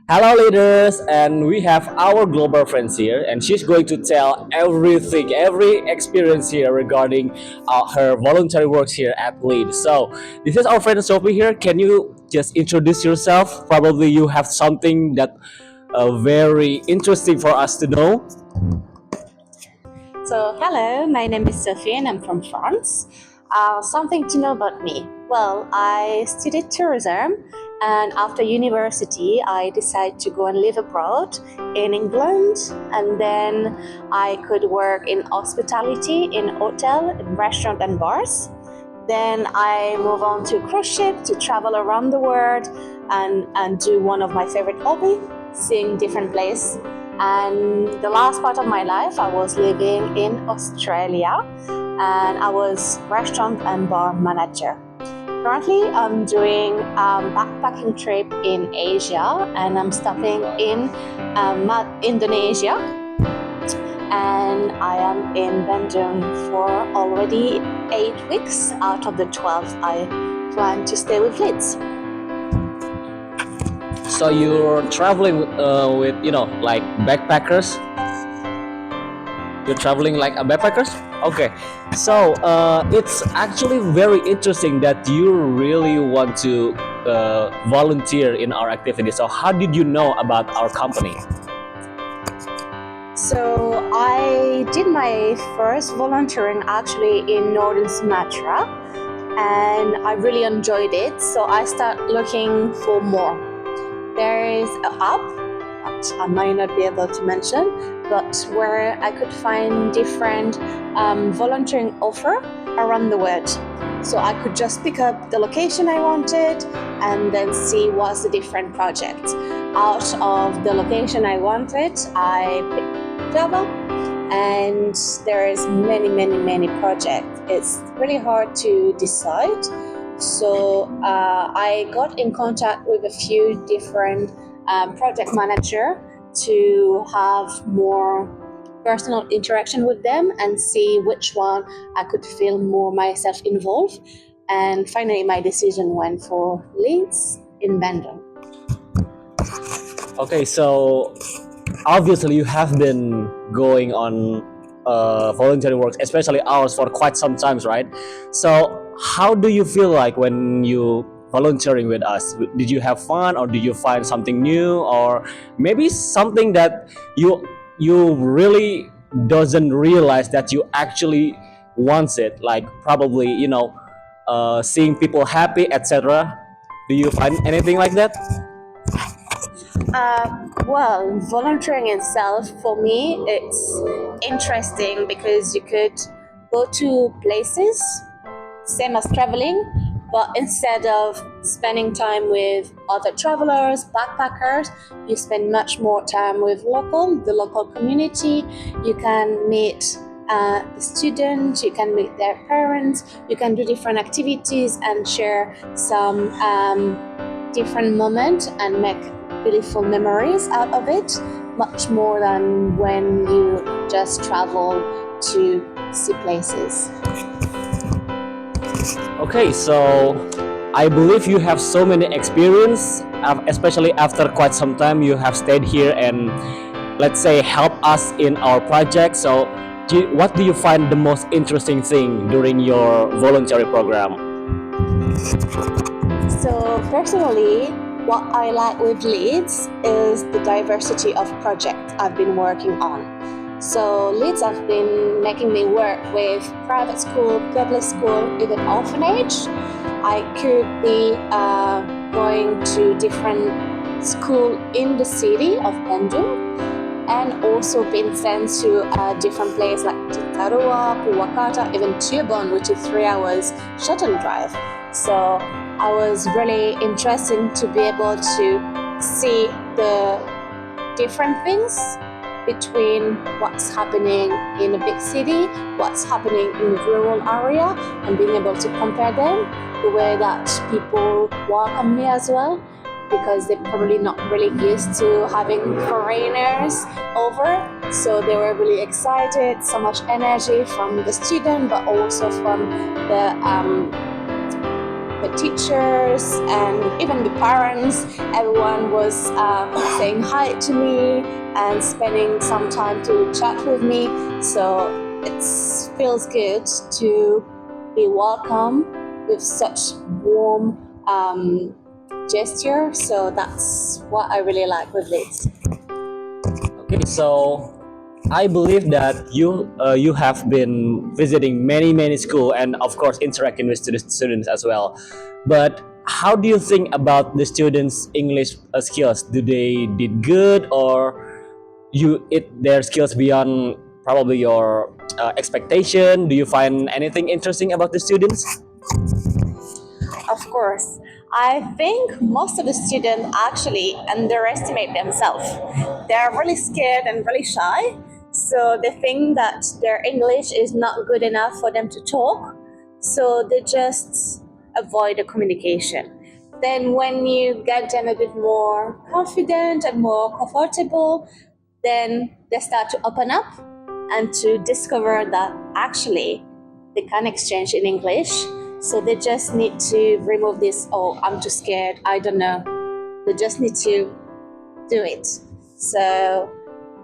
Hello, leaders, and we have our global friends here, and she's going to tell everything, every experience here regarding her voluntary works here at Lead. So, this is our friend Sophie here. Can you just introduce yourself? Probably you have something that very interesting for us to know. So, hello, my name is Sophie and I'm from France. Something to know about me. Well, I studied tourism, and after university, I decided to go and live abroad in England. And then I could work in hospitality, in hotel, in restaurant, and bars. Then I move on to cruise ship to travel around the world and do one of my favorite hobby, seeing different places. And the last part of my life, I was living in Australia and I was restaurant and bar manager. Currently, I'm doing a backpacking trip in Asia and I'm stopping in Indonesia. And I am in Bandung for already 8 weeks out of the 12 I plan to stay with Lids. So you're traveling with, like backpackers. You're traveling like a backpackers? Okay. So it's actually very interesting that you really want to volunteer in our activity. So how did you know about our company? So I did my first volunteering actually in Northern Sumatra and I really enjoyed it. So I started looking for more. There is a hub that I might not be able to mention, but where I could find different volunteering offer around the world. So I could just pick up the location I wanted and then see what's the different project. Out of the location I wanted, I picked Java, and there is many projects. It's really hard to decide. So I got in contact with a few different project manager to have more personal interaction with them and see which one I could feel more myself involved. And finally, my decision went for Leeds in Bandung. Okay, so obviously you have been going on voluntary works, especially ours, for quite some times, right? So how do you feel like when you volunteering with us? Did you have fun, or did you find something new, or maybe something that you really doesn't realize that you actually wants it, like probably seeing people happy, etc. Do you find anything like that? Well, volunteering itself for me, it's interesting because you could go to places, same as traveling, but instead of spending time with other travelers, backpackers, you spend much more time with the local community. You can meet the students, you can meet their parents, you can do different activities and share some different moments and make beautiful memories out of it, much more than when you just travel to see places. Okay, so I believe you have so many experience, especially after quite some time you have stayed here and let's say help us in our project. So, what do you find the most interesting thing during your voluntary program? So personally, what I like with Leeds is the diversity of projects I've been working on. So Leeds have been making me work with private school, public school, even orphanage. I could be going to different school in the city of Bandung and also been sent to a different place like Tarua, Purwakarta, even Cirebon, which is 3 hours shuttle drive. So I was really interested to be able to see the different things between what's happening in a big city, what's happening in a rural area, and being able to compare them, the way that people welcome me as well, because they're probably not really used to having foreigners over. So they were really excited, so much energy from the student, but also from the the teachers and even the parents. Everyone was saying hi to me and spending some time to chat with me. So it feels good to be welcome with such warm gesture. So that's what I really like with it. Okay, so I believe that you have been visiting many school and of course interacting with students as well. But how do you think about the students' English skills? Do they did good or their skills beyond probably your expectation? Do you find anything interesting about the students? Of course, I think most of the students actually underestimate themselves. They're really scared and really shy, so they think that their English is not good enough for them to talk, so they just avoid the communication. Then, when you get them a bit more confident and more comfortable, then they start to open up and to discover that actually they can exchange in English. So they just need to remove this, oh, I'm too scared, I don't know. They just need to do it. So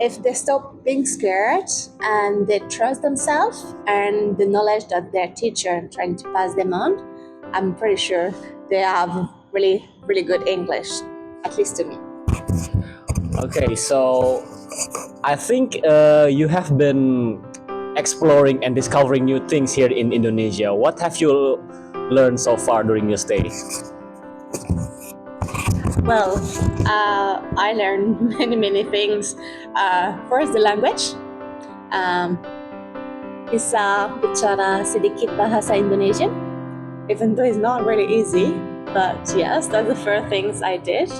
if they stop being scared and they trust themselves and the knowledge that their teacher is trying to pass them on, I'm pretty sure they have really good English, at least to me. Okay, so I think you have been exploring and discovering new things here in Indonesia. What have you learned so far during your stay? Well, I learned many things. First, the language. Bisa bicara sedikit bahasa Indonesian, even though it's not really easy. But yes, that's the first things I did.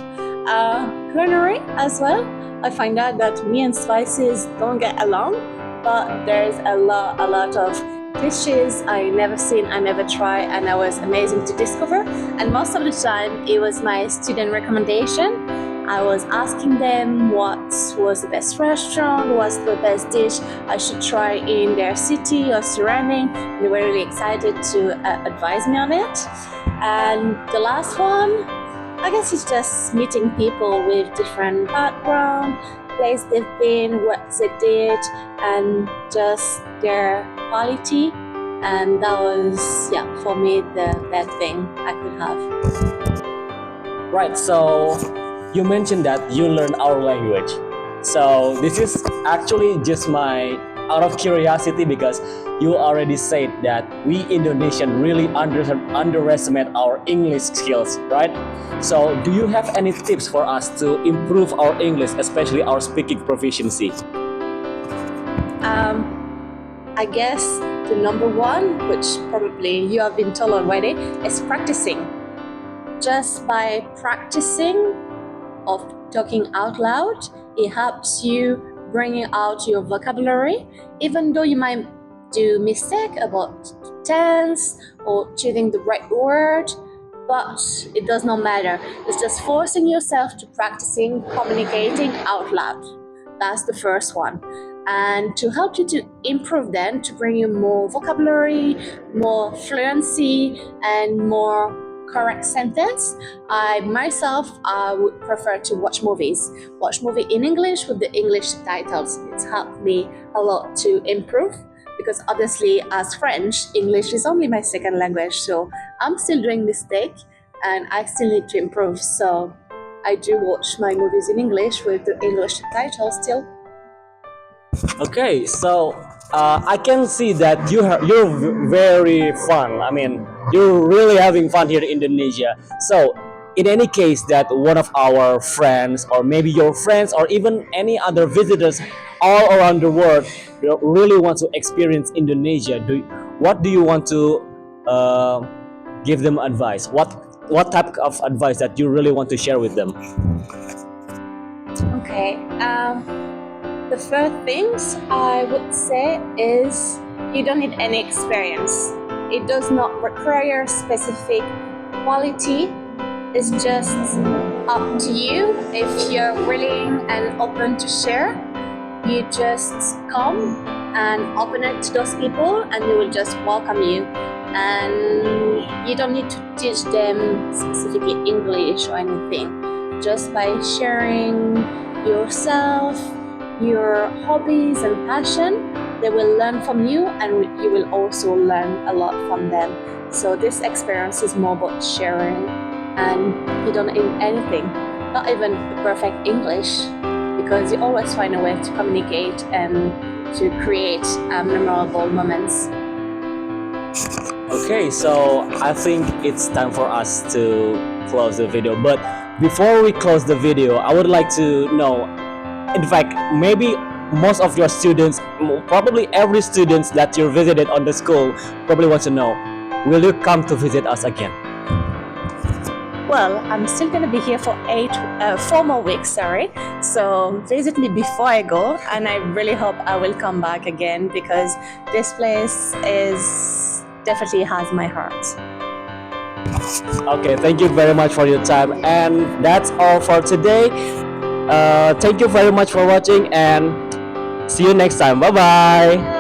Culinary as well. I find out that me and spices don't get along, but there's a lot of dishes I never seen, I never tried, and that was amazing to discover. And most of the time, it was my student recommendation. I was asking them what was the best restaurant, what's the best dish I should try in their city or surrounding. They were really excited to advise me on it. And the last one, I guess it's just meeting people with different background, place they've been, what they did, and just their quality. And that was, yeah, for me, the best thing I could have. Right, so you mentioned that you learned our language. So this is actually just my out of curiosity because you already said that we Indonesian really underestimate our English skills, right? So do you have any tips for us to improve our English, especially our speaking proficiency? I guess the number one, which probably you have been told already, is practicing. Just by practicing of talking out loud, it helps you bringing out your vocabulary, even though you might do mistake about tense or choosing the right word, but it does not matter. It's just forcing yourself to practicing communicating out loud. That's the first one. And to help you to improve then, to bring you more vocabulary, more fluency, and more correct sentence, I myself would prefer to watch movies. Watch movie in English with the English subtitles. It's helped me a lot to improve because obviously as French, English is only my second language, so I'm still doing mistake and I still need to improve. So I do watch my movies in English with the English subtitles still. Okay, so I can see that you're very fun. I mean, you're really having fun here in Indonesia. So, in any case, that one of our friends, or maybe your friends, or even any other visitors all around the world, really want to experience Indonesia, what do you want to give them advice? What type of advice that you really want to share with them? Okay. The first things I would say is you don't need any experience. It does not require specific quality. It's just up to you. If you're willing and open to share, you just come and open it to those people and they will just welcome you. and you don't need to teach them specifically English or anything. Just by sharing yourself, your hobbies and passion, they will learn from you, and you will also learn a lot from them. So this experience is more about sharing, and you don't need anything, not even the perfect English, because you always find a way to communicate and to create memorable moments. Okay, so I think it's time for us to close the video. But before we close the video, I would like to know, in fact, maybe most of your students, probably every student that you visited on the school, probably wants to know, will you come to visit us again? Well, I'm still gonna be here for 4 more weeks, sorry. So visit me before I go, and I really hope I will come back again, because this place is definitely has my heart. Okay, thank you very much for your time, and that's all for today. Thank you very much for watching, and see you next time. Bye bye.